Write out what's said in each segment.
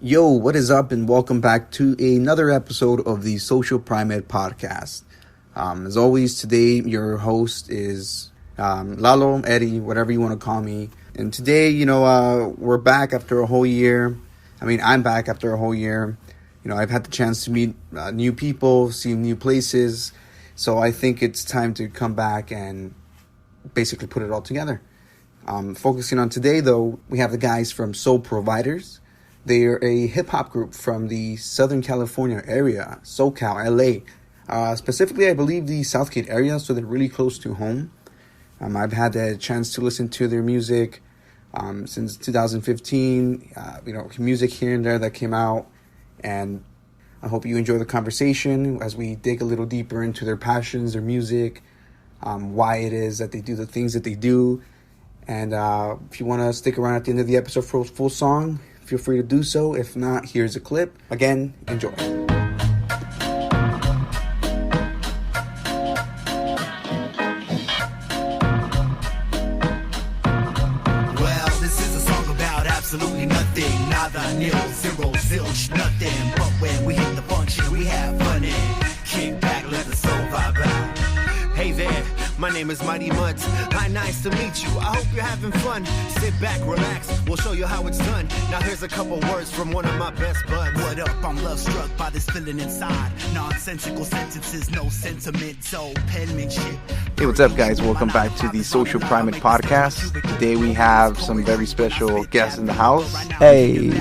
Yo, what is up, and welcome back to another episode of the Social Primate Podcast. As always, today your host is Lalo, Eddie, whatever you want to call me. And today, we're back after a whole year. I'm back after a whole year. I've had the chance to meet new people, see new places. So I think it's time to come back and basically put it all together. Focusing on today, though, we have the guys from Soul Providers. They're a hip-hop group from the Southern California area, SoCal, LA. Specifically, I believe the Southgate area, so they're really close to home. I've had the chance to listen to their music since 2015, music here and there that came out. And I hope you enjoy the conversation as we dig a little deeper into their passions, their music, why it is that they do the things that they do. And if you want to stick around at the end of the episode for a full song, feel free to do so. If not, here's a clip. Again, enjoy. Well, this is a song about absolutely nothing. Nada, nil, zero, zilch, nothing. But when we hit the function, we have fun and kick back, let the soul vibe out. Hey there, my name is Mighty Mudds. Hi, nice to meet you. I hope you're having fun. Sit back, relax. We'll show you how it's done. Now here's a couple words from one of my best buds. What up? I'm love struck by this feeling inside. Nonsensical sentences, no sentiment, so penmanship. Hey, what's up, guys? Welcome back to the Social Primate Podcast. Today we have some very special guests in the house. Hey,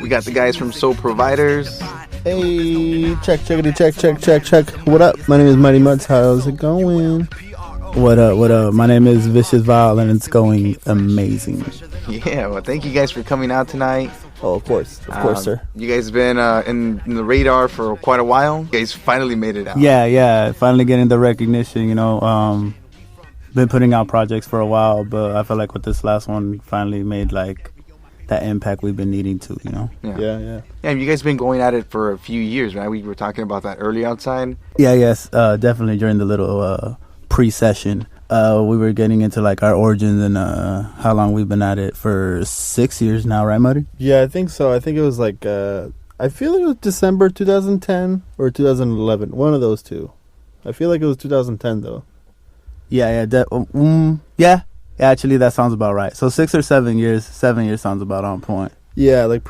We got the guys from Soul Providers. hey, check. What up? My name is Mighty Mudds. How's it going? What up? My name is Vicious Vile, and it's going amazing. Yeah, well, thank you guys for coming out tonight. Oh, of course, sir. You guys have been in the radar for quite a while. You guys finally made it out. Yeah, finally getting the recognition, been putting out projects for a while, but I feel like with this last one, finally made like that impact we've been needing to, Yeah, you guys been going at it for a few years, right? We were talking about that early outside. Yes, definitely during the little pre-session. We were getting into like our origins and how long we've been at it for 6 years now, right, Muddy? Yeah, I think so. I think it was like I feel like it was December 2010 or 2011, one of those two. I feel like it was 2010 though. Yeah. Actually, that sounds about right. So 6 or 7 years. 7 years sounds about on point. Yeah, like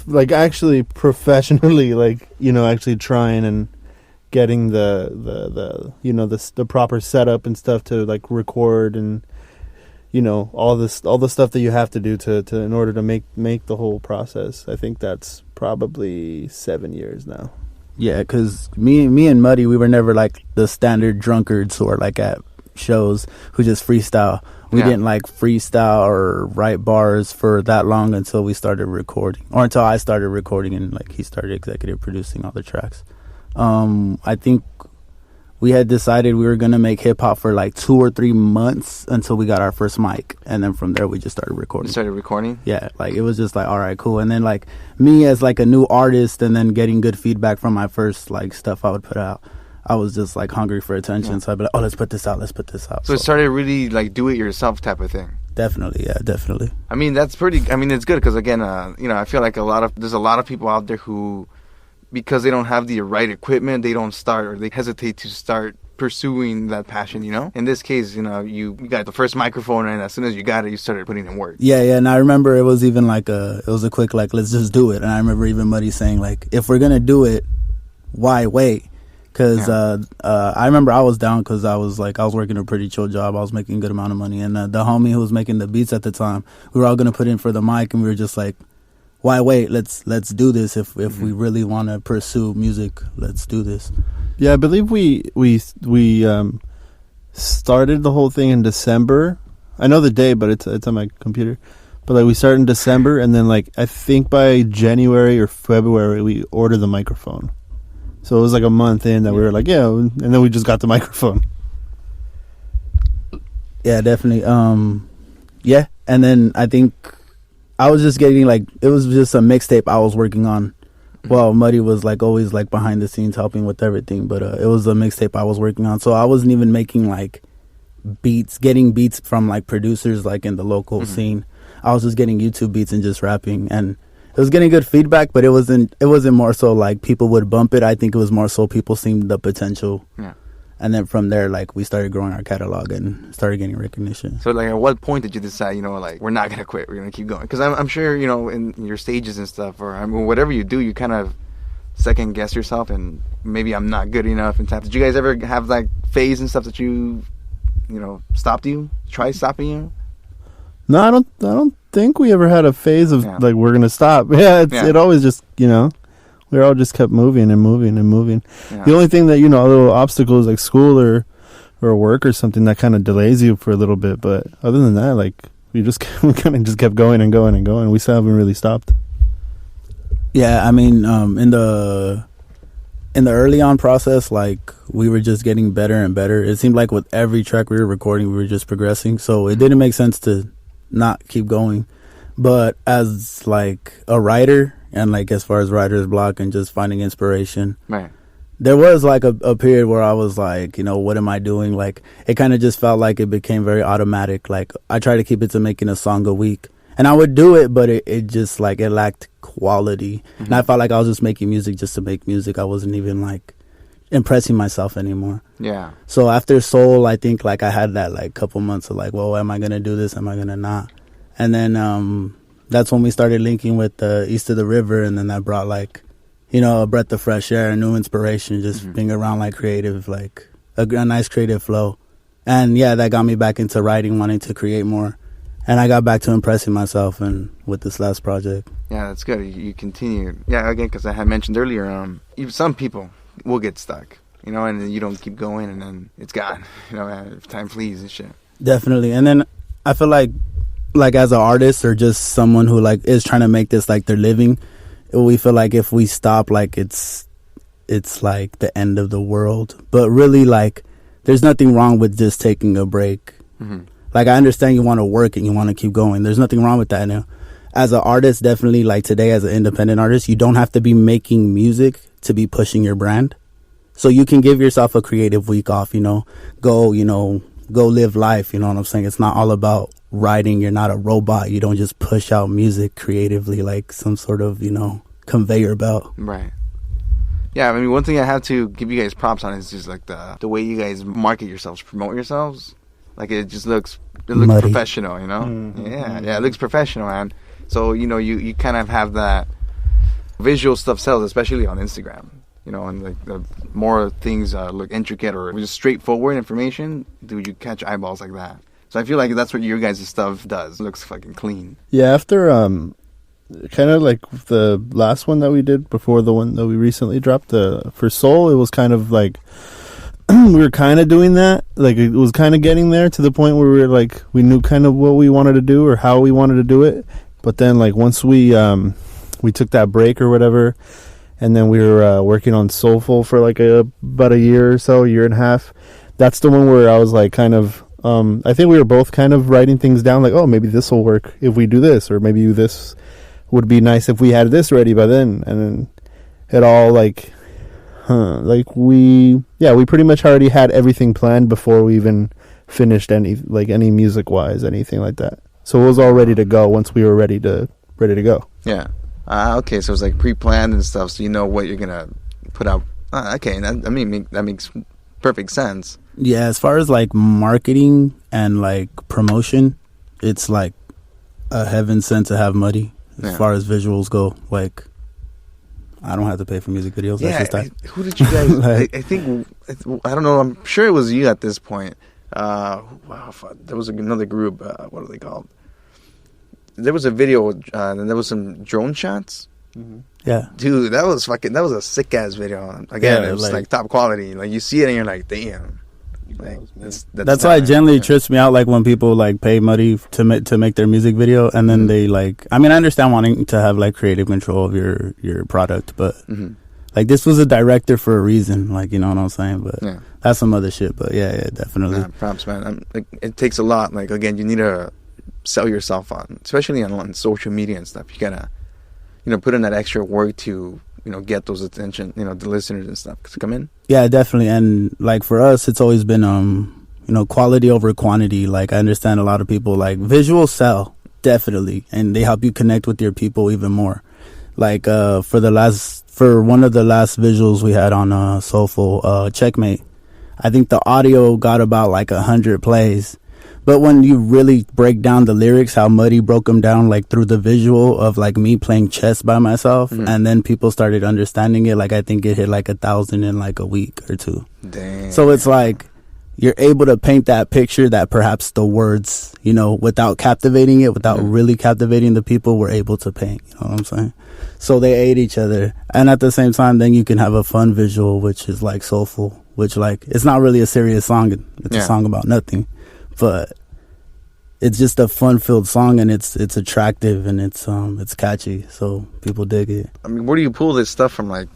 like actually professionally, like actually trying and getting the proper setup and stuff to like record and all the stuff that you have to do to in order to make the whole process. I think that's probably 7 years now. Yeah, because me and Muddy, we were never like the standard drunkards who are like at shows who just freestyle. We didn't like freestyle or write bars for that long until we started recording, or until I started recording and like he started executive producing all the tracks. I think we had decided we were going to make hip hop for like 2 or 3 months until we got our first mic. And then from there, we just started recording. Yeah. Like it was just like, all right, cool. And then like me as like a new artist and then getting good feedback from my first like stuff I would put out, I was just like hungry for attention. Yeah. So I'd be like, oh, let's put this out. So it started really like do it yourself type of thing. Definitely. That's pretty, it's good because again, I feel like there's a lot of people out there who, because they don't have the right equipment, they don't start, or they hesitate to start pursuing that passion, In this case, you got the first microphone, and as soon as you got it, you started putting in work. Yeah, and I remember it was even like it was a quick, like, let's just do it. And I remember even Muddy saying, like, if we're going to do it, why wait? Because I remember I was down because I was working a pretty chill job. I was making a good amount of money. And the homie who was making the beats at the time, we were all going to put in for the mic, and we were just like, why wait? Let's do this. If we really want to pursue music, let's do this. Yeah, I believe we started the whole thing in December. I know the day, but it's on my computer. But like we started in December, and then like I think by January or February we ordered the microphone. So it was like a month in that we were like, yeah, and then we just got the microphone. Yeah, definitely. Yeah, and then I think I was just getting like, it was just a mixtape I was working on. Well, Muddy was like always like behind the scenes helping with everything, but it was a mixtape I was working on. So I wasn't even making like getting beats from like producers like in the local scene. I was just getting YouTube beats and just rapping, and it was getting good feedback, but it wasn't more so like people would bump it. I think it was more so people seeing the potential. Yeah. And then from there, like, we started growing our catalog and started getting recognition. So, like, at what point did you decide, like, we're not going to quit, we're going to keep going? Because I'm sure, in your stages and stuff, or whatever you do, you kind of second guess yourself, and maybe I'm not good enough and stuff. Did you guys ever have, like, phase and stuff that stopped you? Try stopping you? No, I don't think we ever had a phase of like we're gonna stop. Yeah, it always just we all just kept moving and moving and moving. Yeah. The only thing that a little obstacle is like school or work or something that kind of delays you for a little bit. But other than that, like we kind of just kept going and going and going. We still haven't really stopped. Yeah, I mean, in the early on process, like we were just getting better and better. It seemed like with every track we were recording, we were just progressing. So it didn't make sense to not keep going. But as like a writer, and like as far as writer's block and just finding inspiration, right, there was like a period where I was like, what am I doing? Like it kind of just felt like it became very automatic. Like I tried to keep it to making a song a week, and I would do it, but it just like it lacked quality. Mm-hmm. And I felt like I was just making music just to make music. I wasn't even like impressing myself anymore. Yeah. So after Soul, I think like I had that like couple months of like, well, am I gonna do this? Am I gonna not? And then that's when we started linking with East of the River, and then that brought like, a breath of fresh air, a new inspiration, just being around like creative, like a nice creative flow. And yeah, that got me back into writing, wanting to create more. And I got back to impressing myself and with this last project. Yeah, that's good. You continue. Yeah, again, because I had mentioned earlier, some people will get stuck, and then you don't keep going, and then it's gone, if time flees and shit. Definitely. And then I feel like as an artist or just someone who like is trying to make this like their living, we feel like if we stop, like it's like the end of the world. But really, like there's nothing wrong with just taking a break. Mm-hmm. Like I understand you want to work and you want to keep going. There's nothing wrong with that. Now, as an artist, definitely like today as an independent artist, you don't have to be making music to be pushing your brand. So you can give yourself a creative week off, go live life. You know what I'm saying? It's not all about writing. You're not a robot. You don't just push out music creatively like some sort of, conveyor belt. Right. Yeah, I mean, one thing I have to give you guys props on is just like the way you guys market yourselves, promote yourselves. Like it just looks Muddy. Professional, Mm-hmm. Yeah, it looks professional, man. So, you kind of have that visual stuff sells, especially on Instagram. And like the more things look intricate or just straightforward information, dude, you catch eyeballs like that. So I feel like that's what your guys' stuff does. It looks fucking clean. Yeah, after kind of like the last one that we did before the one that we recently dropped, for Soul, it was kind of like we were kind of doing that. Like it was kind of getting there to the point where we were like we knew kind of what we wanted to do or how we wanted to do it. But then like once we took that break or whatever, and then we were working on Soulful for like about a year or so, year and a half. That's the one where I was like kind of I think we were both kind of writing things down like, oh, maybe this will work if we do this, or maybe this would be nice if we had this ready by then. And then it all like we pretty much already had everything planned before we even finished any music wise, anything like that. So it was all ready to go once we were ready to go. Yeah. Okay, so it's like pre-planned and stuff, so you know what you're gonna put out. Okay, that makes perfect sense. Yeah, as far as like marketing and like promotion, it's like a heaven sent to have Muddy. As far as visuals go, like I don't have to pay for music videos. Yeah, that's just who did you guys? like, I think I don't know. I'm sure it was you at this point. There was another group. What are they called? There was a video, and there was some drone shots. Mm-hmm. Yeah, dude, that was a sick ass video. Again, it was like top quality. Like you see it and you're like, damn. Like, that's why it generally trips me out. Like when people like pay Muddy to make their music video, and then they like. I mean, I understand wanting to have like creative control of your product, but like this was a director for a reason. Like you know what I'm saying? But that's some other shit. But yeah, definitely. Props, man. It takes a lot. Like again, you need to sell yourself on, especially on social media and stuff. You gotta, put in that extra work to, get those attention, the listeners and stuff to come in. Yeah, definitely. And like for us, it's always been, quality over quantity. Like I understand a lot of people like visuals sell, definitely, and they help you connect with your people even more. Like for one of the last visuals we had on Soulful, Checkmate, I think the audio got about like 100 plays. But when you really break down the lyrics, how Muddy broke them down, like through the visual of like me playing chess by myself, and then people started understanding it, like I think it hit like 1,000 in like a week or two. Damn. So it's like you're able to paint that picture that perhaps the words, you know, without captivating it, without really captivating the people, were able to paint. You know what I'm saying? So they aid each other. And at the same time, then you can have a fun visual, which is like Soulful, which like, it's not really a serious song. It's a song about nothing. But it's just a fun-filled song, and it's attractive, and it's catchy, so people dig it. I mean, where do you pull this stuff from? Like,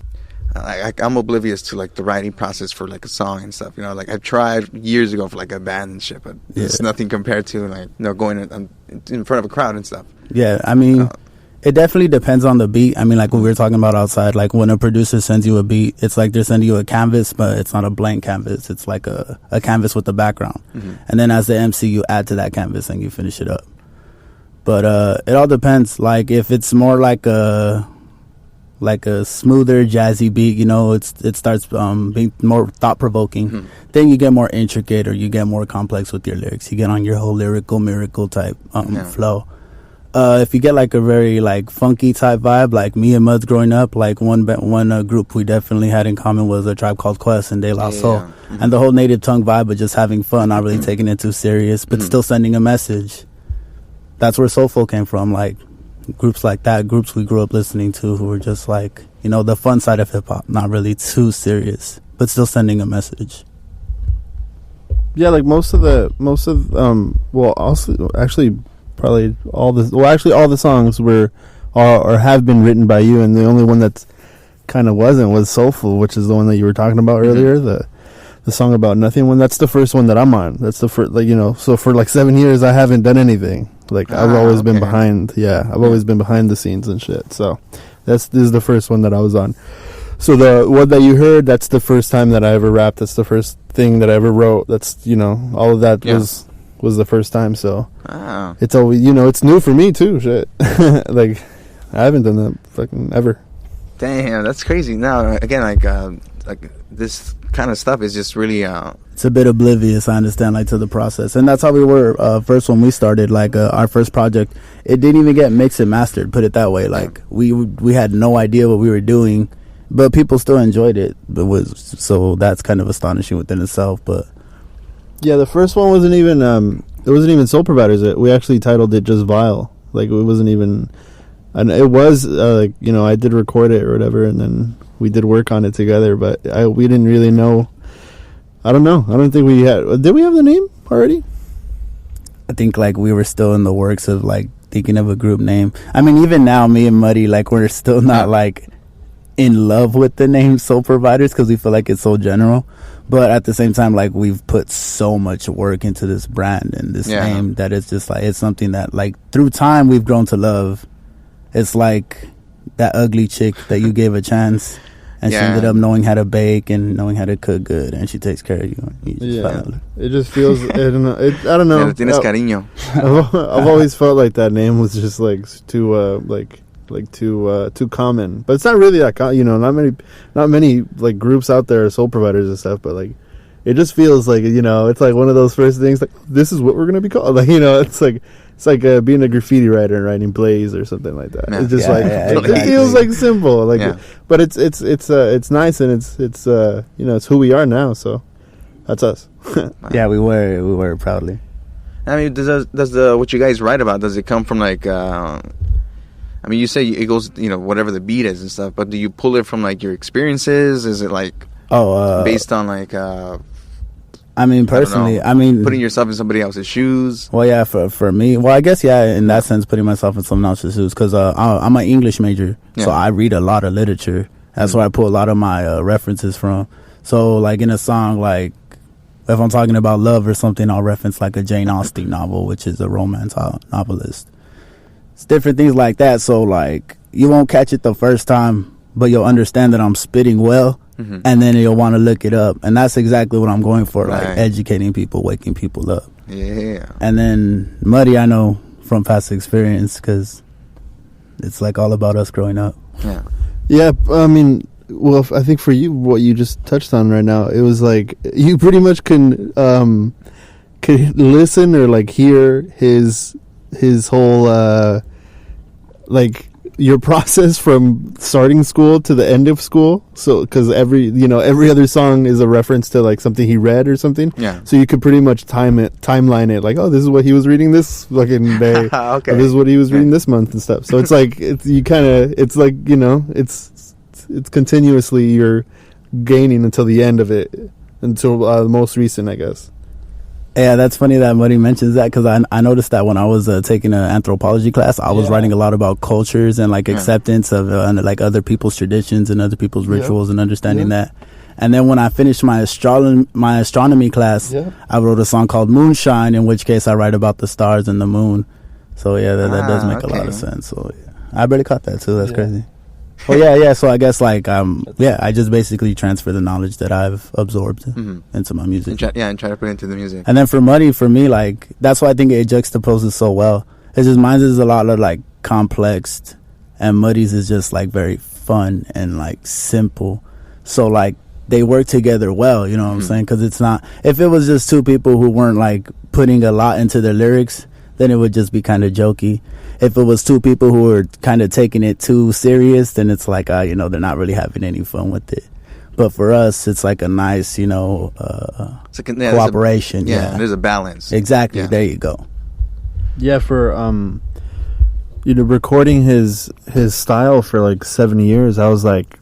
I'm oblivious to like the writing process for like a song and stuff. You know, like I've tried years ago for like a band and shit, but it's nothing compared to like, you know, going in front of a crowd and stuff. Yeah, I mean, it definitely depends on the beat. I mean, like when we were talking about outside, like when a producer sends you a beat, it's like they're sending you a canvas, but it's not a blank canvas. It's like a canvas with a background. And then as the MC, you add to that canvas and you finish it up. But it all depends. Like if it's more like a smoother, jazzy beat, you know, it starts being more thought-provoking. Then you get more intricate, or you get more complex with your lyrics. You get on your whole lyrical miracle type flow. If you get like a very like funky type vibe, like me and Muds growing up, like one group we definitely had in common was a Tribe Called Quest and De La Soul, and the whole native tongue vibe, but just having fun, not really taking it too serious, but still sending a message. That's where Soulful came from. Like groups like that, groups we grew up listening to, who were just like, you know, the fun side of hip hop, not really too serious, but still sending a message. Yeah, like probably all the songs were or have been written by you, and the only one that's kind of wasn't was Soulful, which is the one that you were talking about earlier, the song about nothing one. That's the first one that I'm on. That's the first, like, you know, so for like 7 years I haven't done anything. Like I've always been behind. I've always been behind the scenes and shit. So this is the first one that I was on. So the one that you heard, that's the first time that I ever rapped. That's the first thing that I ever wrote. That's, you know, all of that was the first time. So it's always, you know, it's new for me too. Shit. Like I haven't done that fucking ever. Damn, that's crazy. Now again, like this kind of stuff is just really it's a bit oblivious, I understand, like to the process. And that's how we were first when we started, like our first project. It didn't even get mixed and mastered, put it that way. Like we had no idea what we were doing, but people still enjoyed it. So that's kind of astonishing within itself. But yeah, the first one wasn't even it wasn't even Soul Providers. We actually titled it just Vile. Like it wasn't even, and it was like, you know, I did record it or whatever, and then we did work on it together, but we didn't really know. I don't know. I don't think we had. Did we have the name already? I think like we were still in the works of like thinking of a group name. I mean, even now, me and Muddy, like we're still not like in love with the name Soul Providers because we feel like it's so general. But at the same time, like we've put so much work into this brand and this name that it's just like, it's something that like through time we've grown to love. It's like that ugly chick that you gave a chance, and she ended up knowing how to bake and knowing how to cook good, and she takes care of you. It just feels, I don't know. I don't know. Tienes cariño. I've always felt like that name was just like too too common, but it's not really that you know, not many like groups out there are Soul Providers and stuff, but like it just feels like, you know, it's like one of those first things, like this is what we're gonna be called, like, you know, it's like being a graffiti writer and writing Blaze or something like that. It's just it feels like simple, like but it's nice, and it's you know, it's who we are now, so that's us. Yeah, we wear it proudly. I mean, does the what you guys write about, does it come from like I mean, you say it goes, you know, whatever the beat is and stuff, but do you pull it from like your experiences? Is it like based on like I mean, personally, I mean, putting yourself in somebody else's shoes? Well, yeah, for me, well, I guess, yeah, in that sense, putting myself in someone else's shoes, because I'm an English major, so I read a lot of literature. That's where I pull a lot of my references from. So, like, in a song, like, if I'm talking about love or something, I'll reference, like, a Jane Austen novel, which is a romance novelist. It's different things like that, so, like, you won't catch it the first time, but you'll understand that I'm spitting well. And then you'll want to look it up, and that's exactly what I'm going for, like educating people, waking people up. And then Muddy, I know from past experience, because it's like all about us growing up. Yeah, I mean, well, I think for you, what you just touched on right now, it was like you pretty much can listen or like hear his whole like your process from starting school to the end of school. So because every other song is a reference to like something he read or something. Yeah. So you could pretty much timeline it like, oh, this is what he was reading this fucking day. Okay. Or this is what he was reading this month and stuff. So it's like it's like it's continuously you're gaining until the end of it, until the most recent, I guess. Yeah, that's funny that Muddy mentions that, because I noticed that when I was taking an anthropology class, I was writing a lot about cultures and like acceptance of like other people's traditions and other people's rituals and understanding that. And then when I finished my astronomy class, I wrote a song called Moonshine, in which case I write about the stars and the moon. So yeah, that does make a lot of sense. So yeah, I barely caught that too. That's crazy. Well, yeah. So I guess like I just basically transfer the knowledge that I've absorbed into my music. And try to put it into the music. And then for Muddy, for me, like that's why I think it juxtaposes so well. It's just mine's is a lot of like complex, and Muddy's is just like very fun and like simple. So like they work together well. You know what I'm saying? Because it's not, if it was just two people who weren't like putting a lot into their lyrics, then it would just be kind of jokey. If it was two people who were kind of taking it too serious, then it's like, they're not really having any fun with it. But for us, it's like a nice, cooperation. There's a balance. Exactly. Yeah. There you go. Yeah, for recording his style for like 7 years, I was like,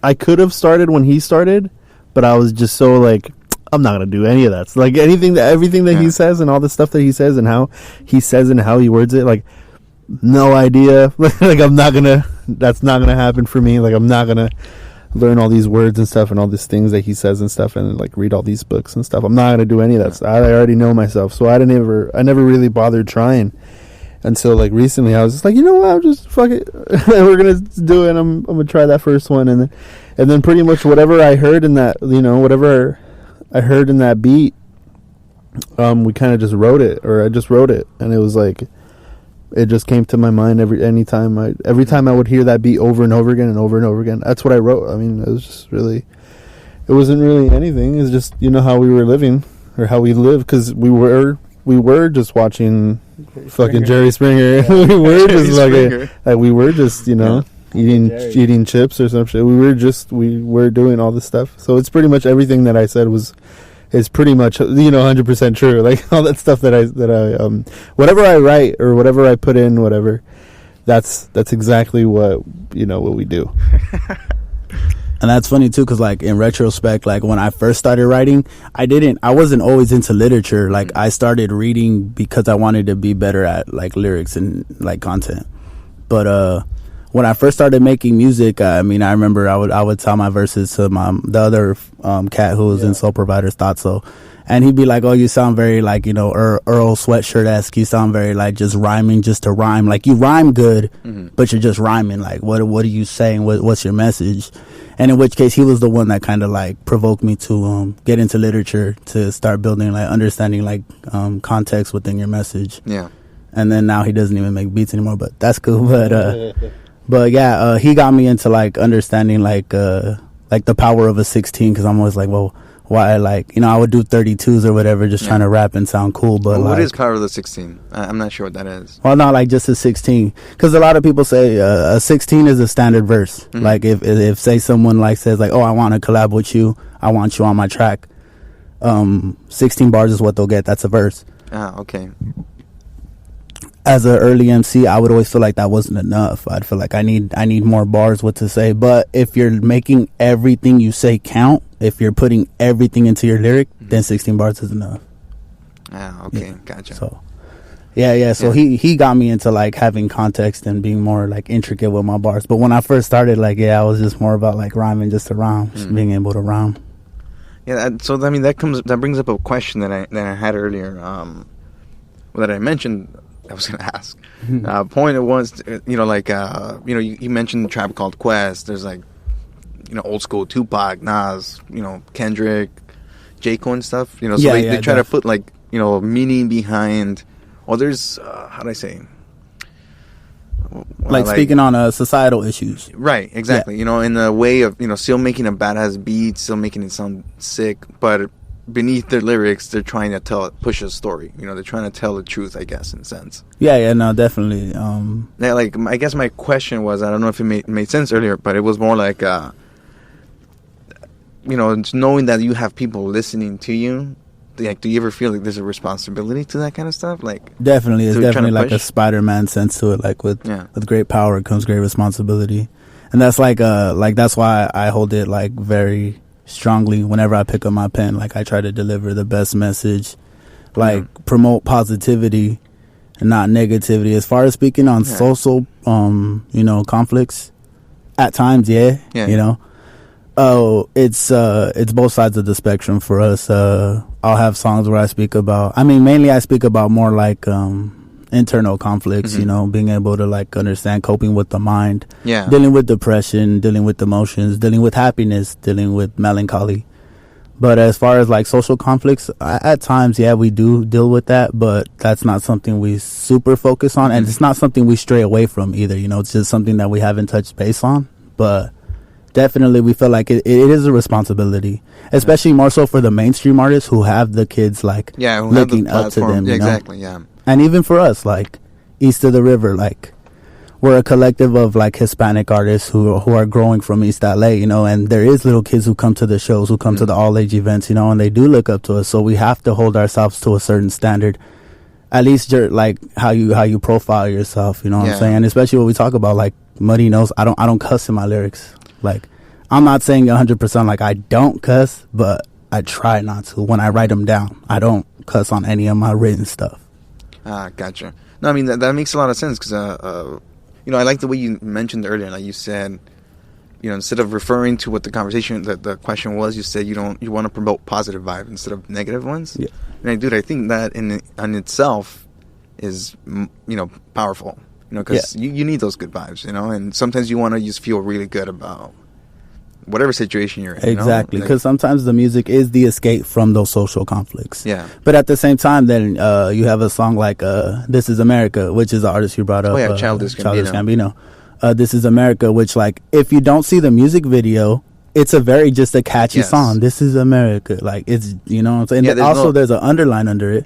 I could have started when he started, but I was just so like, I'm not gonna do any of that. So, like everything that he says and all the stuff that he says and how he says and how he words it, like no idea. Like that's not gonna happen for me. Like I'm not gonna learn all these words and stuff and all these things that he says and stuff and like read all these books and stuff. I'm not gonna do any of that stuff. I already know myself, so I never really bothered trying until like recently. I was just like, you know what, I'm just fuck it. We're gonna do it. And I'm gonna try that first one, and then pretty much whatever I heard in that, whatever I heard in that beat, we kind of just wrote it, or I just wrote it, and it was like it just came to my mind every time I would hear that beat over and over again and over and over again. That's what I wrote. I mean, it was just really, it wasn't really anything. It's just how we were living or how we lived, because we were just watching fucking Jerry Springer. We were just we were just eating chips or some shit. We were doing all this stuff. So it's pretty much everything that I said is pretty much 100% true. Like all that stuff that I whatever I write or whatever I put in, whatever, that's exactly what what we do. And that's funny too, because like in retrospect, like when I first started writing, I wasn't always into literature. Like I started reading because I wanted to be better at like lyrics and like content. But when I first started making music, I remember I would tell my verses to the other cat who was in Soul Provider's Thought So, and he'd be like, "Oh, you sound very like Earl Sweatshirt-esque. You sound very like just rhyming just to rhyme. Like you rhyme good, but you're just rhyming. Like what are you saying? What's your message?" And in which case, he was the one that kind of like provoked me to get into literature, to start building like understanding like context within your message. Yeah. And then now he doesn't even make beats anymore, but that's cool. But yeah, he got me into like understanding like the power of a 16, because I'm always like, well, why, like, I would do 32s or whatever, just trying to rap and sound cool. But what like, is power of the 16? I'm not sure what that is. Well, not like just a 16, because a lot of people say a 16 is a standard verse. Like if say someone like says like, oh, I want to collab with you, I want you on my track, 16 bars is what they'll get. That's a verse. Okay. As an early MC, I would always feel like that wasn't enough. I'd feel like I need more bars, what to say. But if you're making everything you say count, if you're putting everything into your lyric, then 16 bars is enough. Okay, gotcha. So, yeah. So he got me into like having context and being more like intricate with my bars. But when I first started, like, I was just more about like rhyming just to rhyme, just being able to rhyme. Yeah. So that brings up a question that I had earlier, that I mentioned. I was gonna ask. Point was, you mentioned the Tribe Called Quest. There's like, old school Tupac, Nas, Kendrick, J. Cole and stuff. So they try to put like, meaning behind. Or there's how do I say? Like speaking on societal issues. Right, exactly. Yeah. You know, in the way of, you know, still making a badass beat, still making it sound sick, but beneath their lyrics, they're trying to push a story. You know, they're trying to tell the truth, I guess, in a sense. Yeah, no, definitely. Yeah, like, I guess my question was, I don't know if it made sense earlier, but it was more like, you know, it's knowing that you have people listening to you. Like, do you ever feel like there's a responsibility to that kind of stuff? Like, definitely, it's definitely like a push? Spider-Man sense to it. Like with great power comes great responsibility, and that's like that's why I hold it like very strongly whenever I pick up my pen. Like, I try to deliver the best message, like promote positivity and not negativity. As far as speaking on social, you know, conflicts, at times, you know. Oh, it's both sides of the spectrum for us. I'll have songs where I speak about, mainly I speak about more like internal conflicts, you know, being able to like understand coping with the mind, dealing with depression, dealing with emotions, dealing with happiness, dealing with melancholy. But as far as like social conflicts, at times, we do deal with that, but that's not something we super focus on, and it's not something we stray away from either. You know, it's just something that we haven't touched base on, but definitely we feel like it is a responsibility, especially more so for the mainstream artists who have the kids like looking up to them, exactly. And even for us, like East of the River, like we're a collective of like Hispanic artists who are growing from East LA, you know, and there is little kids who come to the shows, who come to the all age events, you know, and they do look up to us, so we have to hold ourselves to a certain standard. At least like how you profile yourself, you know what I'm saying? And especially when we talk about, like, Muddy knows I don't cuss in my lyrics. Like, I'm not saying 100% like I don't cuss, but I try not to. When I write them down, I don't cuss on any of my written stuff. Gotcha. No, I mean, that makes a lot of sense because, you know, I like the way you mentioned earlier. Like you said, you know, instead of referring to what the conversation, the question was, you said you want to promote positive vibes instead of negative ones. Yeah. And I think that in itself is, you know, powerful. You know, because you need those good vibes, you know, and sometimes you want to just feel really good about whatever situation you're in. Exactly, because sometimes the music is the escape from those social conflicts. Yeah. But at the same time, then you have a song like This Is America, which is the artist you brought up. Childish Gambino. This Is America, which, like, if you don't see the music video, it's just a catchy song. This is America. Like, it's, you know what I'm saying? Yeah, there's an underline under it,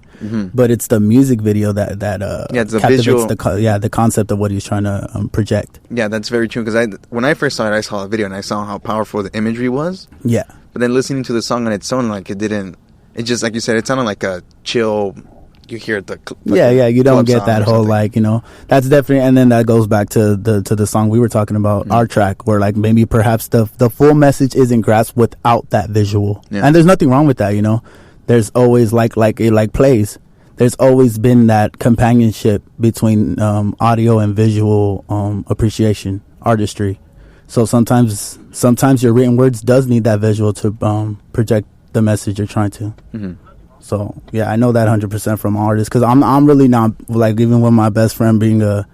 but it's the music video that it's a captivates visual. the concept of what he's trying to project. Yeah, that's very true. Because when I first saw it, I saw a video and I saw how powerful the imagery was. Yeah. But then listening to the song on its own, like, it just, like you said, it sounded like a chill. You hear the you don't get that whole, like, you know, that's definitely, and then that goes back to the song we were talking about, our track, where, like, maybe perhaps the full message isn't grasped without that visual. And there's nothing wrong with that, you know. There's always like plays, there's always been that companionship between audio and visual appreciation, artistry. So sometimes your written words does need that visual to project the message you're trying to. So, yeah, I know that 100% from artists, because I'm really not, like, even with my best friend being a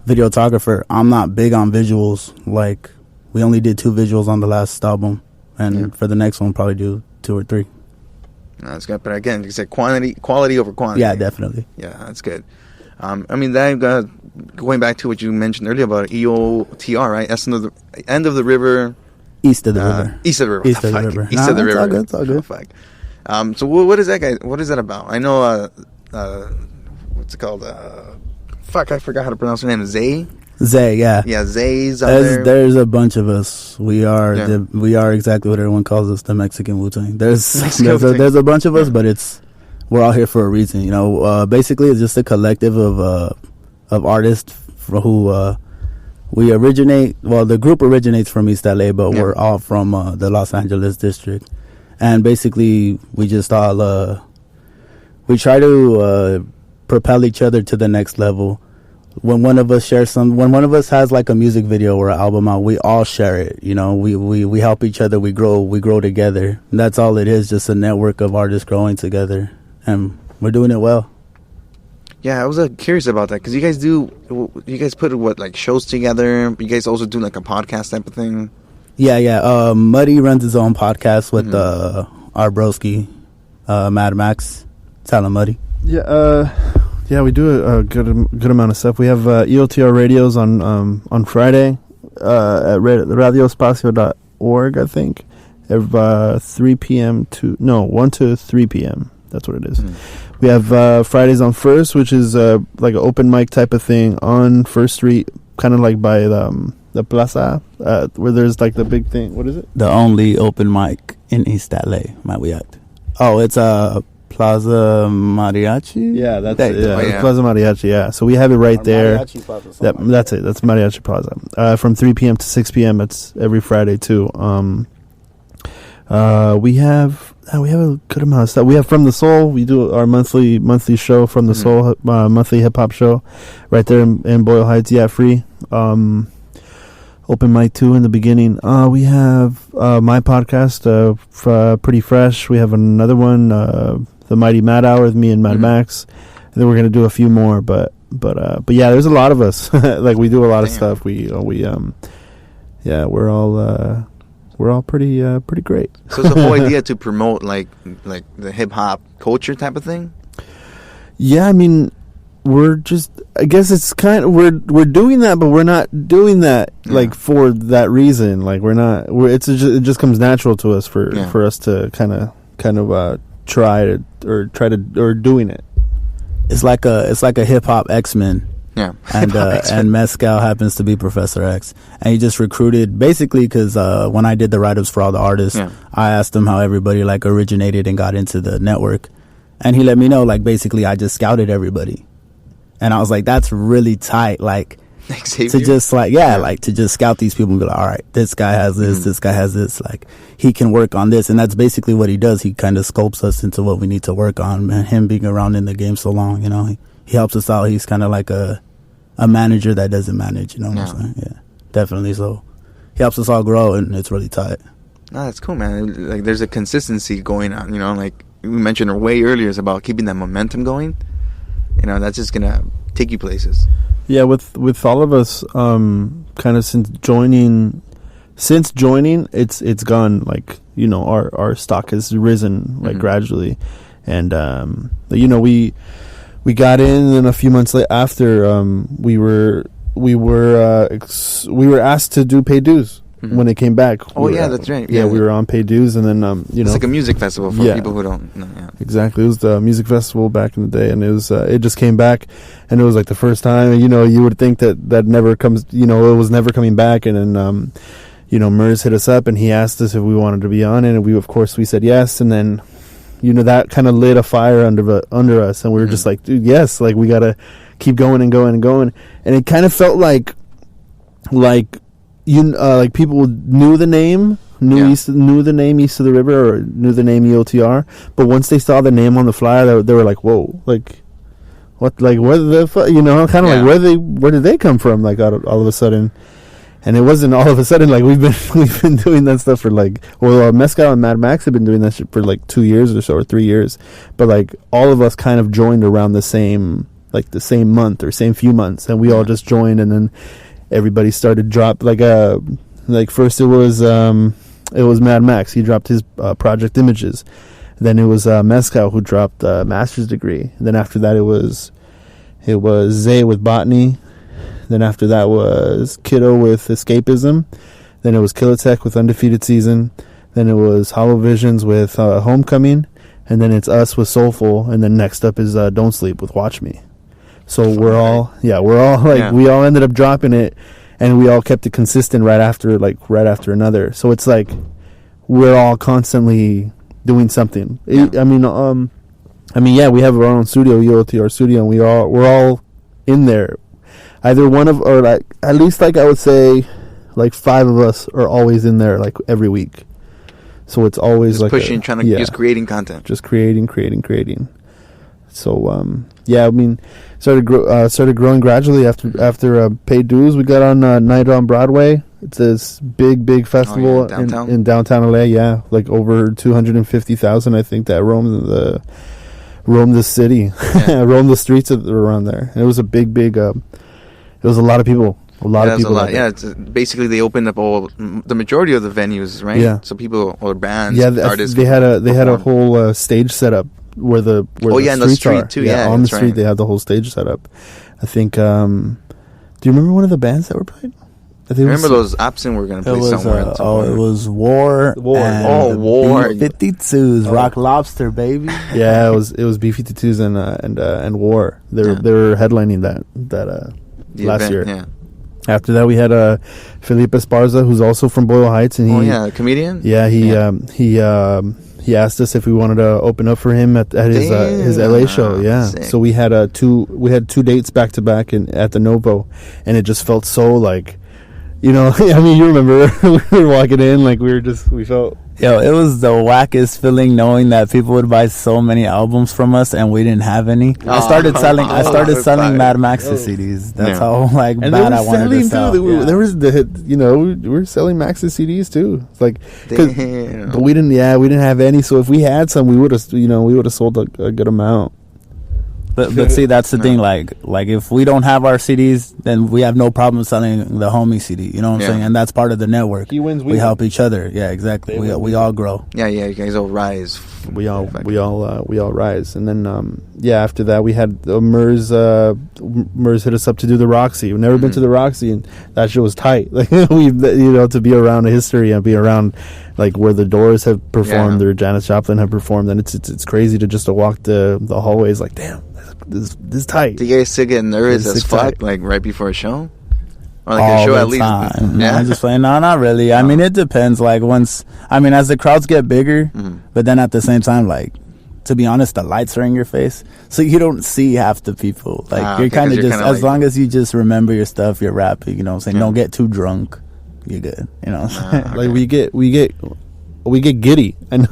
videographer, I'm not big on visuals. Like, we only did 2 visuals on the last album, and for the next one, probably do 2 or 3. That's good. But again, you said quality over quantity. Yeah, definitely. Yeah, that's good. I mean, that going back to what you mentioned earlier about EOTR, right? End of the river. East of the river. East of the river. East of the river. East of the river. It's all good. Oh, fuck. So what is that guy? What is that about? I know. What's it called? I forgot how to pronounce her name. Zay, yeah. Yeah, Zay's out there. There's a bunch of us. We are exactly what everyone calls us, the Mexican Wu-Tang. There's a bunch of us, but we're all here for a reason. You know, basically it's just a collective of artists who we originate. Well, the group originates from East LA, but we're all from the Los Angeles district. And basically, we just all we try to propel each other to the next level. When one of us has like a music video or an album out, we all share it. You know, we help each other. We grow together. And that's all it is, just a network of artists growing together, and we're doing it well. Yeah, I was curious about that because you guys put what, like, shows together. You guys also do like a podcast type of thing. Yeah. Muddy runs his own podcast with our broski, Mad Max. Tell him, Muddy. Yeah, Yeah, we do a good amount of stuff. We have EOTR radios on Friday at radioespacio.org, I think. 3 p.m. to 1 to 3 p.m. That's what it is. We have Fridays on First, which is like an open mic type of thing on First Street, kind of like by the plaza, where there's like the big thing. What is it? The only open mic in East LA, might we act? Oh, it's Plaza Mariachi? Yeah, that's it. Yeah. Plaza Mariachi, yeah. So we have it right there. That's it. That's Mariachi Plaza. From 3 p.m. to 6 p.m. It's every Friday, too. We have a good amount of stuff. We have From the Soul. We do our monthly show, From the Soul, monthly hip-hop show right there in Boyle Heights. Yeah, free. Open mic too in the beginning. We have my podcast, Pretty Fresh. We have another one, The Mighty Mad Hour with me and Mad Max. And then we're gonna do a few more, but yeah, there's a lot of us. Like we do a lot of stuff. We're all pretty great. So it's the whole idea to promote like the hip hop culture type of thing. Yeah, I mean, I guess it's kind of we're doing that, but we're not doing that like for that reason. Like it just comes natural to us for us to kind of try to doing it. It's like a hip hop X-Men. Yeah, and Mezcal happens to be Professor X, and he just recruited basically because when I did the write-ups for all the artists, I asked him how everybody like originated and got into the network, and he let me know like basically I just scouted everybody, and I was like, that's really tight, like to just like like to just scout these people and be like, all right, this guy has this, this guy has this, like he can work on this, and that's basically what he does. He kind of scopes us into what we need to work on. Man, him being around in the game so long, you know. He helps us out. He's kind of like a manager that doesn't manage, you know what I'm saying? Yeah, definitely. So he helps us all grow, and it's really tight. No, that's cool, man. Like there's a consistency going on, you know, like we mentioned way earlier, is about keeping that momentum going. You know, that's just gonna take you places. Yeah, with all of us, kind of since joining, it's gone, like, you know, our stock has risen like gradually, and you know, we got in, and a few months after, we were asked to do paid dues when it came back. Oh yeah, that's right. Yeah, we were on paid dues, and then you know, it's like a music festival for people who don't know. Yeah. Exactly, it was the music festival back in the day, and it just came back, and it was like the first time. You know, you would think that never comes. You know, it was never coming back, and then you know, Mers hit us up, and he asked us if we wanted to be on it, and we said yes, and then, you know, that kind of lit a fire under us, and we were just like, dude, yes, like we gotta keep going and going and going. And it kind of felt like people knew the name, knew the name East of the River, or knew the name EOTR, but once they saw the name on the flyer, they were like, whoa, like what, like what the fuck, you know, kind of like where did they come from, like all of a sudden. And it wasn't all of a sudden, like we've been doing that stuff for like, well, Mezcal and Mad Max have been doing that shit for like 2 years or so, or 3 years, but like all of us kind of joined around the same month or same few months, and we all just joined, and then everybody started drop like first it was Mad Max, he dropped his Project Images, then it was Mezcal who dropped Master's Degree, and then after that it was Zay with Botany. Then after that was Kiddo with Escapism. Then it was Killatech with Undefeated Season. Then it was Hollow Visions with Homecoming. And then it's us with Soulful. And then next up is Don't Sleep with Watch Me. So we all ended up dropping it, and we all kept it consistent right after another. So it's like we're all constantly doing something. Yeah. I mean, yeah, we have our own studio, EOTR studio, and we're all in there. Either one of, or like at least like I would say, like 5 of us are always in there like every week. So it's always just like pushing, just creating content, just creating. So yeah, I mean, started growing gradually after paid dues. We got on Night on Broadway. It's this big festival in downtown LA. Yeah, like over 250,000, I think, that roamed the city, roamed the streets around there. And it was a big. It was a lot of people. A lot of people. Yeah, it's basically they opened up the majority of the venues, right? Yeah. So people or bands, artists. They had a whole stage set up where the in the streets street are. too. Yeah, on the that's street right. they have the whole stage set up. I think. Do you remember one of the bands that were playing? I think Remember those Absent were gonna play somewhere. It was War. War. And War. B-52s, Rock Lobster, baby. Yeah, it was B-52s and War. They were headlining that The last event, year. Yeah. After that, we had Felipe Esparza, who's also from Boyle Heights, and a comedian. Yeah, he asked us if we wanted to open up for him at his LA show. Yeah, sick. so we had two dates back to back at the Novo, and it just felt so like, you know, I mean, you remember we were walking in like we felt. Yo, it was the wackest feeling knowing that people would buy so many albums from us and we didn't have any. I started selling Mad Max's CDs. That's how like And bad I wanted to sell. There was we were selling Max's CDs too. It's like, but we didn't have any. So if we had some, we would have sold a good amount. But see, that's the thing. Like if we don't have our CDs, then we have no problem selling the homie CD. You know what I'm saying? And that's part of the network. He wins, we help each other. Yeah, exactly. We all grow. Yeah, you guys all rise. We all rise. And then after that we had Mers hit us up to do the Roxy. We've never been to the Roxy, and that shit was tight. Like to be around the history and be around like where the Doors have performed or Janis Joplin have performed, and it's crazy to just to walk the hallways like, damn, this is tight. Do you guys still get nervous as fuck tight. like right before a show? Or like all a show the at least? time. Yeah. I'm just playing. No, not really. I mean, it depends. Like as the crowds get bigger, but then at the same time, like, to be honest, the lights are in your face, so you don't see half the people. Like you're kind of just as long as you just remember your stuff, you're rapping. You know what I'm saying? Don't get too drunk. You're good. You know. Like we get giddy, and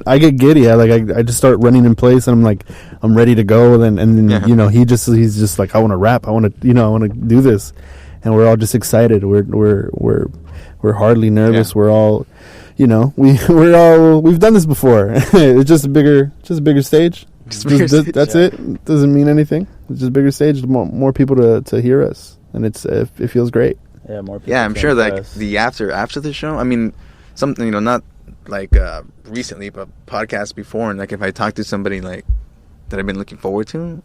I get giddy. I just start running in place, and I'm like, I'm ready to go. And then he's just like, I want to rap. I want to do this, and we're all just excited. We're hardly nervous. We're all, we've done this before. It's just a bigger stage. That's it. Doesn't mean anything. It's just a bigger stage. More people to hear us, and it feels great. Yeah, more people. Yeah, I'm sure like the after the show. I mean, something not like recently, but podcasts before, and like if I talk to somebody like that I've been looking forward to,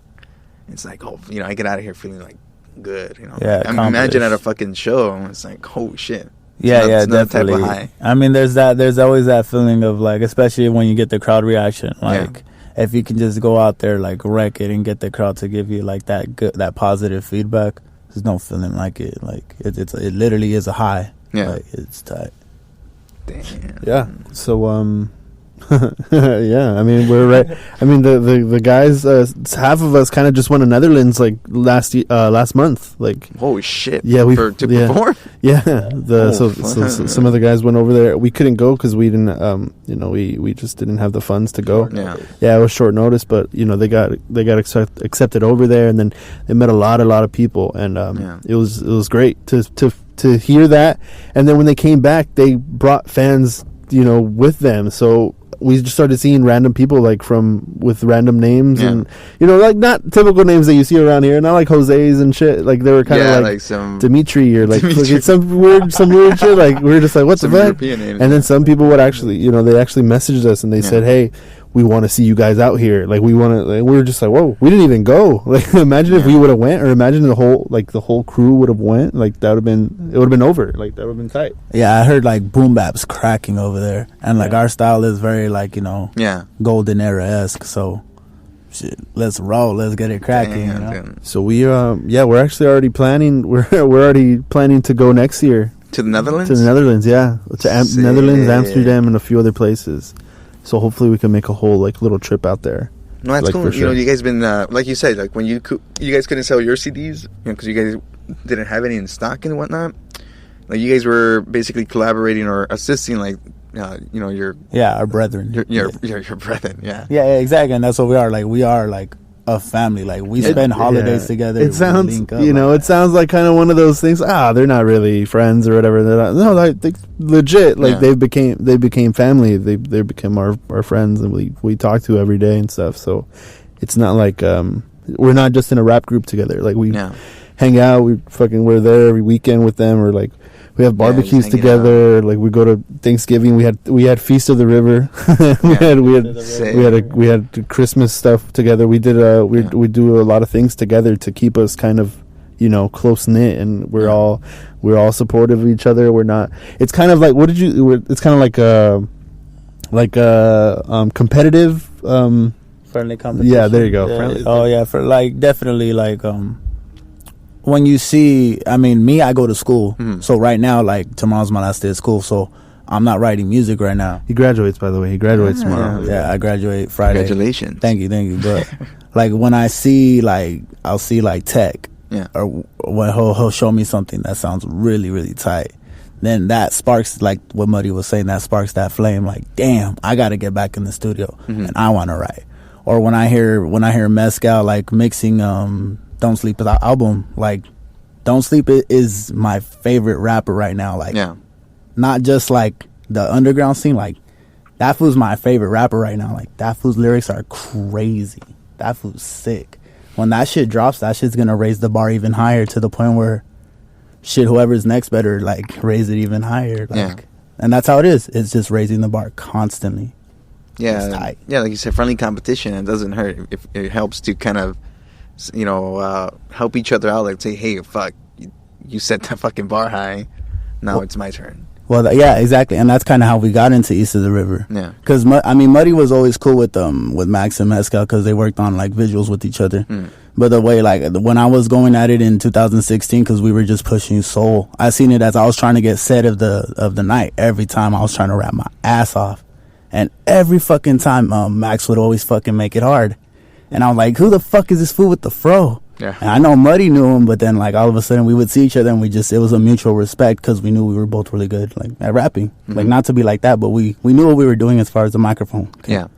it's like, I get out of here feeling like good. Yeah, I imagine at a fucking show, and it's like, oh shit. Yeah, definitely. Type of high. I mean, there's always that feeling of like, especially when you get the crowd reaction, like. If you can just go out there like wreck it and get the crowd to give you like that positive feedback, there's no feeling like it. Like it literally is a high. Yeah, like, it's tight. Damn. Yeah. So yeah. I mean, we're right. I mean, the guys. Half of us kind of just went to Netherlands like last month. Like, holy shit. Yeah, to perform. Yeah. So some of the guys went over there. We couldn't go because we didn't. We just didn't have the funds to go. Yeah. It was short notice, but they got accepted over there, and then they met a lot of people, and it was great to hear that. And then when they came back, they brought fans with them. So we just started seeing random people like with random names and like not typical names that you see around here, not like Jose's and shit. Like they were kind of like some Dimitri or like some weird shit. Like we were just like, what the fuck? And then some people would actually they actually messaged us and they said, hey, we want to see you guys out here. Like we want to. Like, we were just like, whoa, we didn't even go. Like imagine if we would have went, or imagine the whole crew would have went. Like it would have been over. Like that would have been tight. Yeah, I heard like boom baps cracking over there, and like our style is very like golden era esque. So shit, let's roll. Let's get it cracking. So we're actually already planning. We're already planning to go next year to the Netherlands. Yeah, to Netherlands, Amsterdam, and a few other places. So hopefully we can make a whole like little trip out there. No, that's cool. Sure. You guys been like you said, like when you guys couldn't sell your CDs, because you guys didn't have any in stock and whatnot. Like you guys were basically collaborating or assisting, like your our brethren, your brethren, yeah, exactly, and that's what we are. Like we are like a family. Like we spend holidays together. It sounds it sounds like kind of one of those things. They're not really friends or whatever. They're not, no, like they legit. Like they became family. They became our friends, and we talk to every day and stuff. So it's not like we're not just in a rap group together. Like we hang out. We're there every weekend with them, or like We have barbecues just hanging together. Like we go to Thanksgiving. We had Feast of the River. we had Christmas stuff together. We did we do a lot of things together to keep us kind of, you know, close knit, and we're all supportive of each other. We're not. It's kind of like it's kind of like competitive. Friendly competition. Yeah, there you go. Yeah. For like definitely like when you see, I mean, me, I go to school. So right now, like tomorrow's my last day of school, so I'm not writing music right now. He graduates, by the way. He graduates tomorrow. Yeah, I graduate Friday. Congratulations. Thank you. But like when I see, like, I'll see like Tech, or when he'll show me something that sounds really, really tight. Then that sparks, like what Muddy was saying, that sparks that flame. Like, damn, I got to get back in the studio and I want to write. Or when I hear Mezcal like mixing Don't Sleep album, like Don't Sleep is my favorite rapper right now. Like, not just like the underground scene. Like, that fool's my favorite rapper right now. Like, that fool's lyrics are crazy. That fool's sick. When that shit drops, that shit's gonna raise the bar even higher to the point where shit, whoever's next better like raise it even higher. Like, and that's how it is. It's just raising the bar constantly. Yeah, like you said, friendly competition. It doesn't hurt if it helps to kind of, you know, help each other out. Like, say, hey, fuck, you set that fucking bar high. Now it's my turn. Well, yeah, exactly, and that's kind of how we got into East of the River. Yeah, because I mean, Muddy was always cool with Max and Mezcal because they worked on like visuals with each other. But the way, like, when I was going at it in 2016, because we were just pushing soul, I seen it as I was trying to get set of the night. Every time I was trying to rap my ass off, and every fucking time Max would always fucking make it hard, and I'm like, who the fuck is this fool with the fro? Yeah. And I know Muddy knew him, but then like all of a sudden we would see each other and it was a mutual respect because we knew we were both really good like at rapping. Like, not to be like that, but we knew what we were doing as far as the microphone. Okay? Yeah.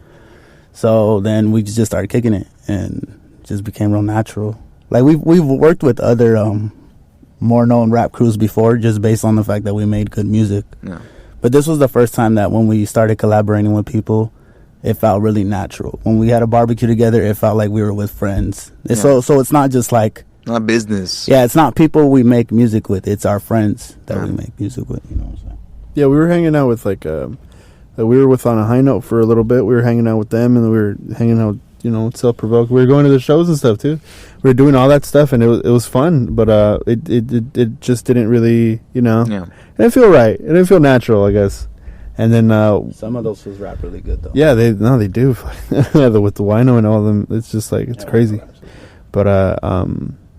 So then we just started kicking it and just became real natural. Like we've worked with other more known rap crews before just based on the fact that we made good music. Yeah. But this was the first time that when we started collaborating with people, it felt really natural. When we had a barbecue together, it felt like we were with friends. So it's not just like... Not business. Yeah, it's not people we make music with. It's our friends that we make music with, you know what I'm saying? Yeah, we were hanging out with, like... we were with On a High Note for a little bit. We were hanging out with them, and we were hanging out, you know, Self-Provoked. We were going to the shows and stuff, too. We were doing all that stuff, and it was fun, but it just didn't really, you know... Yeah. It didn't feel right. It didn't feel natural, I guess. And then some of those fools rap really good though. Yeah, they do. With the Wino and all of them, it's just like it's crazy. But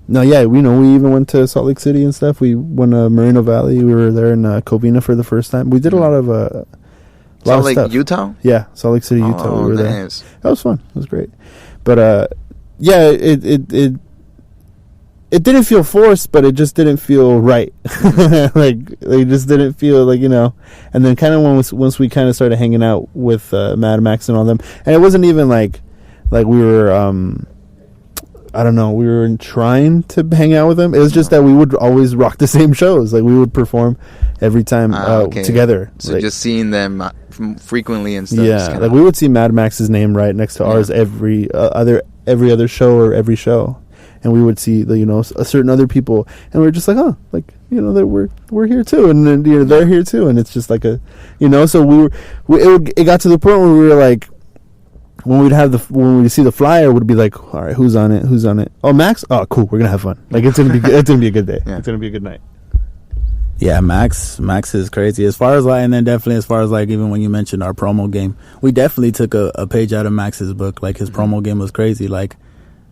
no, yeah, we even went to Salt Lake City and stuff. We went to Moreno Valley. We were there in Covina for the first time. We did a lot of Salt Lake, Utah. Yeah, Salt Lake City, Utah. We were nice. There. That was fun. It was great. But yeah, it didn't feel forced, but it just didn't feel right. Like it just didn't feel like, you know. And then kind of once we kind of started hanging out with Mad Max and all them, and it wasn't even like we were I don't know, we were trying to hang out with them. It was just that we would always rock the same shows. Like we would perform every time together. So like, just seeing them frequently and stuff. Yeah, like we would see Mad Max's name right next to ours every other show or every show. And we would see certain other people, and we're just like, oh, like, you know, that we're here too, and then, you know, they're here too, and it's just like a, you know, so it got to the point where we were like, when we'd see the flyer, would be like, all right, who's on it? Oh, Max. Oh, cool, we're gonna have fun. Like it's gonna be a good day. Yeah. It's gonna be a good night. Yeah, Max is crazy. As far as like, and then definitely as far as like, even when you mentioned our promo game, we definitely took a page out of Max's book. Like his promo game was crazy. Like,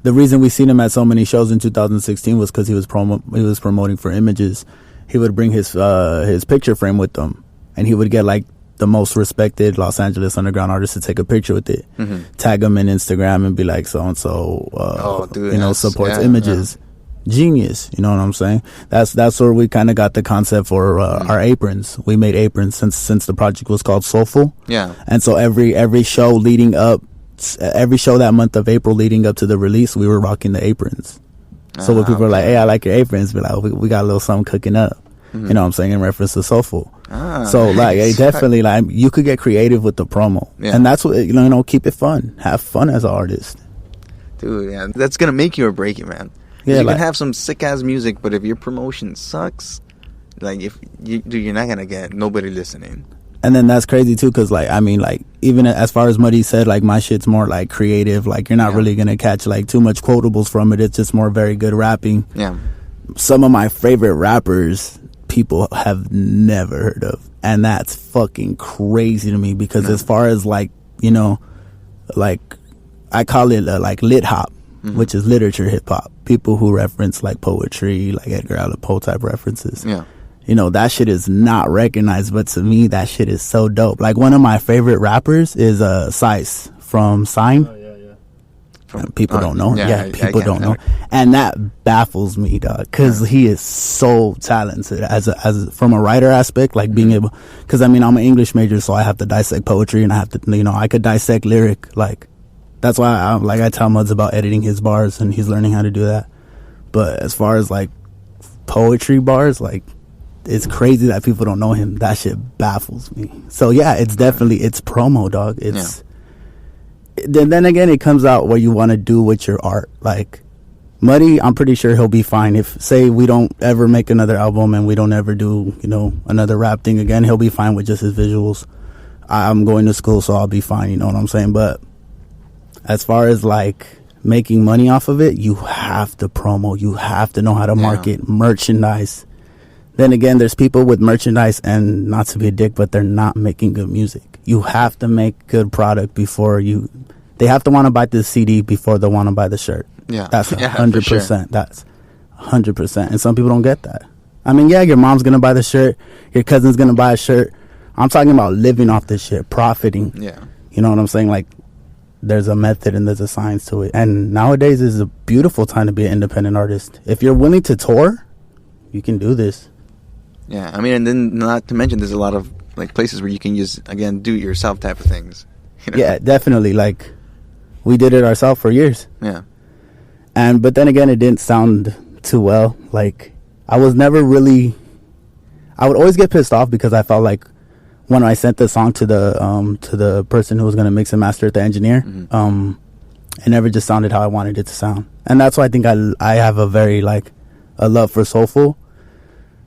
the reason we seen him at so many shows in 2016 was because he was promoting for Images. He would bring his picture frame with them, and he would get like the most respected Los Angeles underground artists to take a picture with it, tag them in Instagram, and be like, so and so, supports Images. Yeah. Genius, you know what I'm saying? That's where we kind of got the concept for our aprons. We made aprons since the project was called Soulful. Yeah, and so every show leading up. Every show that month of April leading up to the release, we were rocking the aprons. So when people are like, hey, I like your aprons, be like, we got a little something cooking up. You know what I'm saying, in reference to Soulful. So like, hey, definitely, like, you could get creative with the promo. Yeah. And that's what, you know, keep it fun. Have fun as an artist. Dude, yeah, that's going to make you or break you, man. Yeah, you can have some sick-ass music, but if your promotion sucks, Like if you're not gonna get nobody listening. And then that's crazy too, because like I mean, like even as far as Muddy said, like my shit's more like creative. Like you're not really gonna catch like too much quotables from it. It's just more very good rapping. Yeah. Some of my favorite rappers people have never heard of, and that's fucking crazy to me, because as far as like, you know, like I call it like lit hop, which is literature hip hop. People who reference like poetry, like Edgar Allan Poe type references. Yeah. You know, that shit is not recognized, but to me, that shit is so dope. Like, one of my favorite rappers is Sice from Sign. Oh, yeah. People don't know. Yeah, People don't know. And that baffles me, dog, because he is so talented as from a writer aspect, like being able, because I mean, I'm an English major, so I have to dissect poetry, and I have to, you know, I could dissect lyric. Like, that's why I tell Muds about editing his bars, and he's learning how to do that. But as far as like poetry bars, like, it's crazy that people don't know him. That shit baffles me. So yeah, it's definitely, it's promo, dog. It's then again, it comes out what you want to do with your art. Like Muddy, I'm pretty sure he'll be fine if, say, we don't ever make another album and we don't ever do, you know, another rap thing again. He'll be fine with just his visuals. I'm going to school, so I'll be fine. You know what I'm saying? But as far as like making money off of it, you have to promo. You have to know how to market merchandise. Then again, there's people with merchandise, and not to be a dick, but they're not making good music. You have to make good product before you, they have to want to buy the CD before they want to buy the shirt. Yeah. That's 100%. Sure. That's 100%. And some people don't get that. I mean, yeah, your mom's going to buy the shirt. Your cousin's going to buy a shirt. I'm talking about living off this shit, profiting. Yeah. You know what I'm saying? Like, there's a method and there's a science to it. And nowadays is a beautiful time to be an independent artist. If you're willing to tour, you can do this. Yeah, I mean, and then not to mention, there's a lot of like places where you can use, again, do it yourself type of things. You know? Yeah, definitely. Like, we did it ourselves for years. Yeah. But then again, it didn't sound too well. Like, I was never really, I would always get pissed off because I felt like when I sent the song to the person who was going to mix and master it, the engineer, it never just sounded how I wanted it to sound. And that's why I think I have a very, like, a love for soulful.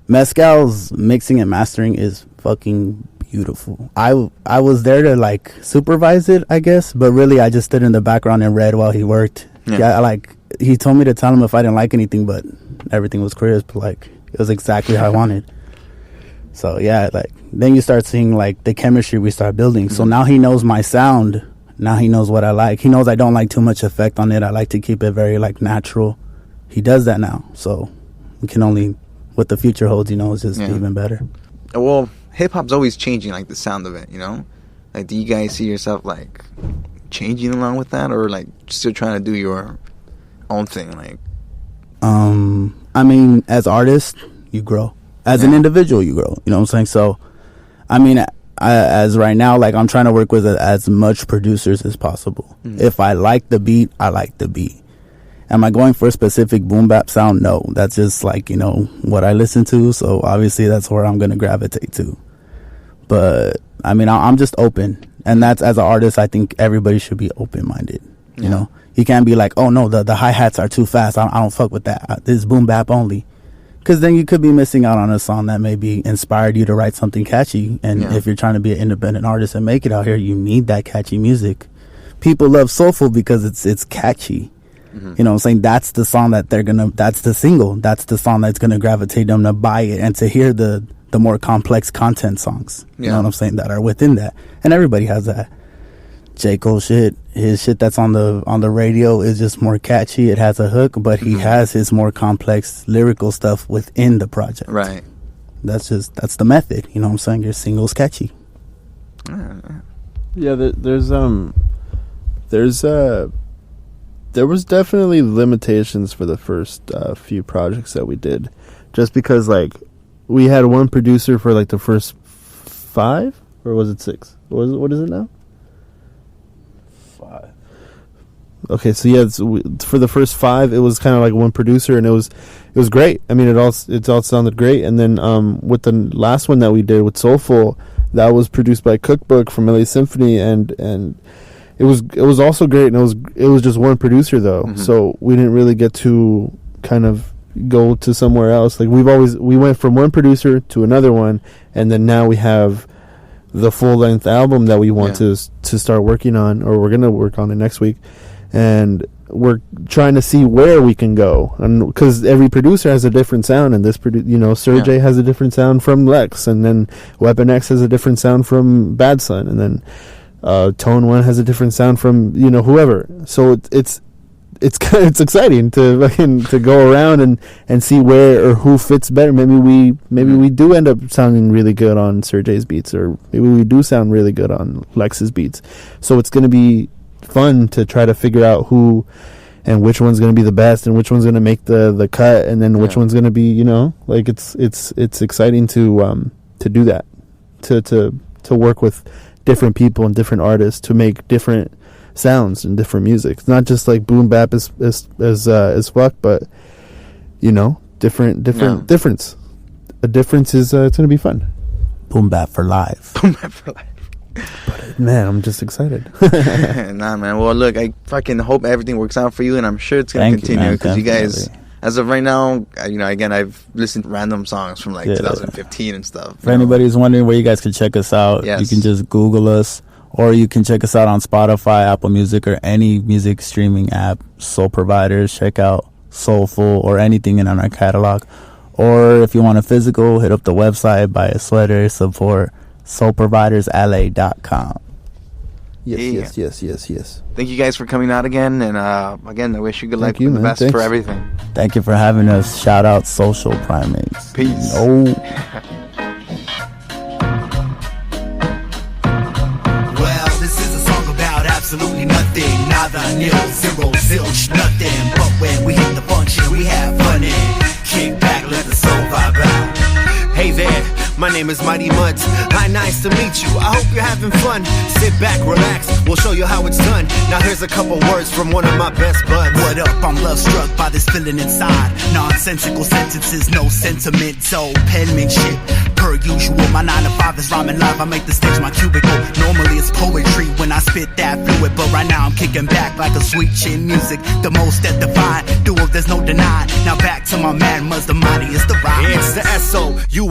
Mezcal's mixing and mastering is fucking beautiful. I was there to like supervise it, I guess, but really I just stood in the background and read while he worked. Yeah, he told me to tell him if I didn't like anything, but everything was crisp. Like, it was exactly how I wanted. So yeah, like then you start seeing like the chemistry we start building. So now he knows my sound. Now he knows what I like. He knows I don't like too much effect on it. I like to keep it very like natural. He does that now. So we can only, what the future holds, you know, is just even better. Well, hip hop's always changing, like the sound of it, you know. Like, do you guys see yourself like changing along with that, or like still trying to do your own thing? Like, I mean, as artists, you grow. As an individual, you grow. You know what I'm saying? So, I mean, as right now, like I'm trying to work with as much producers as possible. If I like the beat, I like the beat. Am I going for a specific boom bap sound? No, that's just like, you know, what I listen to. So obviously that's where I'm going to gravitate to. But I mean, I'm just open. And that's, as an artist, I think everybody should be open-minded. You know, you can't be like, oh no, the hi-hats are too fast. I don't fuck with that. This is boom bap only. Because then you could be missing out on a song that maybe inspired you to write something catchy. And if you're trying to be an independent artist and make it out here, you need that catchy music. People love soulful because it's catchy. You know what I'm saying? That's the song that that's the single. That's the song that's going to gravitate them to buy it and to hear the more complex content songs. You know what I'm saying? That are within that. And everybody has that. J. Cole shit, his shit that's on the radio is just more catchy. It has a hook, but he has his more complex lyrical stuff within the project. Right. That's the method. You know what I'm saying? Your single's catchy. Yeah, there was definitely limitations for the first few projects that we did, just because like we had one producer for like the first 5, or was it 6? What is it now? 5. Okay, so yeah, for the first 5, it was kind of like one producer, and it was great. I mean, it all sounded great. And then with the last one that we did with Soulful, that was produced by Cookbook from LA Symphony, and it was also great, and it was just one producer though, so we didn't really get to kind of go to somewhere else. Like we went from one producer to another one, and then now we have the full length album that we want to start working on, or we're gonna work on it next week, and we're trying to see where we can go, and because every producer has a different sound, and this Sergey has a different sound from Lex, and then Weapon X has a different sound from Bad Son, and then Tone One has a different sound from whoever. So it's exciting to go around and see where or who fits better. Maybe we do end up sounding really good on Sergey's beats, or maybe we do sound really good on Lex's beats. So it's going to be fun to try to figure out who and which one's going to be the best, and which one's going to make the cut, and then which one's going to be like it's exciting to do that, to work with different people and different artists to make different sounds and different music. It's not just like boom bap as fuck, but difference. A difference is it's gonna be fun. Boom bap for life. Boom bap for life. But man, I'm just excited. Nah, man. Well, look, I fucking hope everything works out for you, and I'm sure it's gonna continue, because you guys, as of right now, again, I've listened to random songs from 2015 and stuff. For anybody who's wondering where you guys can check us out, you can just Google us, or you can check us out on Spotify, Apple Music, or any music streaming app. Soul Providers, check out Soulful or anything in our catalog. Or if you want a physical, hit up the website, buy a sweater, support soulprovidersla.com. Yes. Thank you guys for coming out again, and again, I wish you good luck and the best for everything. Thank you for having us. Shout out Social Primates. Peace. Absolutely nothing, nada, nil, zero, zilch, nothing. But when we hit the function, we have fun and kick back, let the soul vibe out. Hey there, my name is Mighty Muds. Hi, nice to meet you. I hope you're having fun. Sit back, relax, we'll show you how it's done. Now here's a couple words from one of my best buds. What up? I'm love struck by this feeling inside. Nonsensical sentences, no sentiment, so penmanship. Per usual, my 9 to 5 is rhyming live. I make the stage my cubicle. Normally it's poetry when I spit that fluid, but right now I'm kicking back like a sweet chin music. The most that divine, duo there's no deny. Now back to my man Muzz, the mightiest the rhyme. It's the SOULPROVIDERS,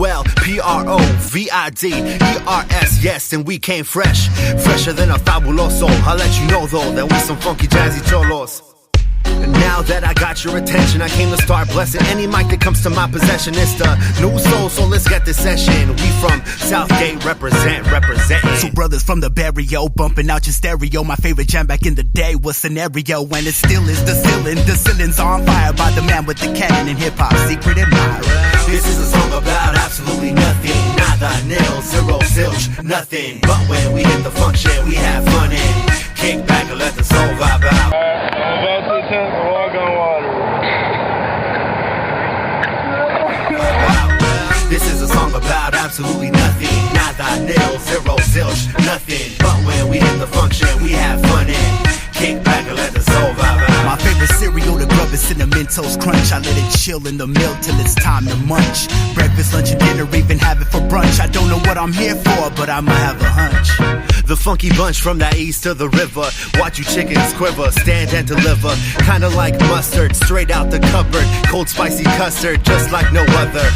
yes, and we came fresh, fresher than a fabuloso. I'll let you know though that we some funky jazzy cholos. And now that I got your attention, I came to start blessing any mic that comes to my possession. It's the new soul, so let's get this session. We from Southgate, representing. Two brothers from the barrio, bumping out your stereo. My favorite jam back in the day was Scenario, and it still is the ceiling. The ceiling's on fire by the man with the cannon in hip-hop, secret admirer. This is a song about absolutely nothing, nada, nil, zero, zilch, nothing. But when we hit the function, we have fun and kick back and let the soul vibe out. Walk on water. This is a song about absolutely nothing, nada, nil, zero, zilch, nothing. But when we hit the function, we have fun and kick back and let the soul vibe out. My favorite cereal to grub is Cinnamon Toast Crunch. I let it chill in the milk till it's time to munch. Breakfast, lunch, and dinner, even have it for brunch. I don't know what I'm here for, but I might have a hunch. The funky bunch from the east to the river. Watch you chickens quiver, stand and deliver. Kinda like mustard, straight out the cupboard. Cold spicy custard, just like no other.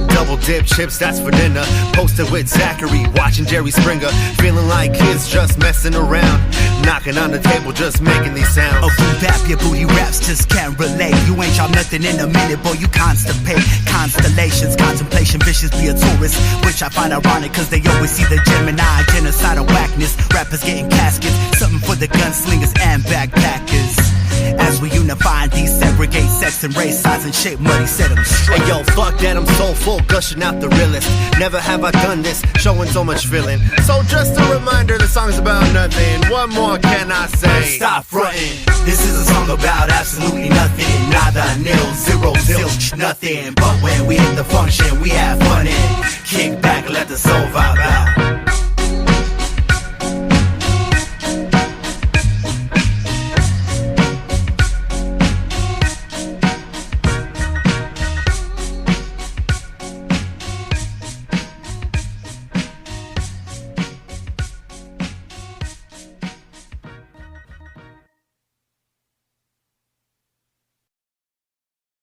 Double dip chips, that's for dinner. Posted with Zachary, watching Jerry Springer. Feeling like kids just messing around. Knocking on the table, just making these sounds. Oh, boom bap, your booty raps just can't relate. You ain't y'all nothing in a minute, boy, you constipate. Constellations, contemplation, vicious, be a tourist. Which I find ironic, cause they always see the Gemini. Genocidal whackness, rappers getting caskets. Something for the gunslingers and backpackers. As we unify and desegregate sex and race, size and shape, muddy set them straight. Hey yo, fuck that, I'm soulful, gushing out the realest. Never have I done this, showing so much feeling. So just a reminder, the song's about nothing. What more can I say? Stop fronting. This is a song about absolutely nothing. Nada, nil, zero, zilch, nothing. But when we hit the function, we have fun and kick back, let the soul vibe out.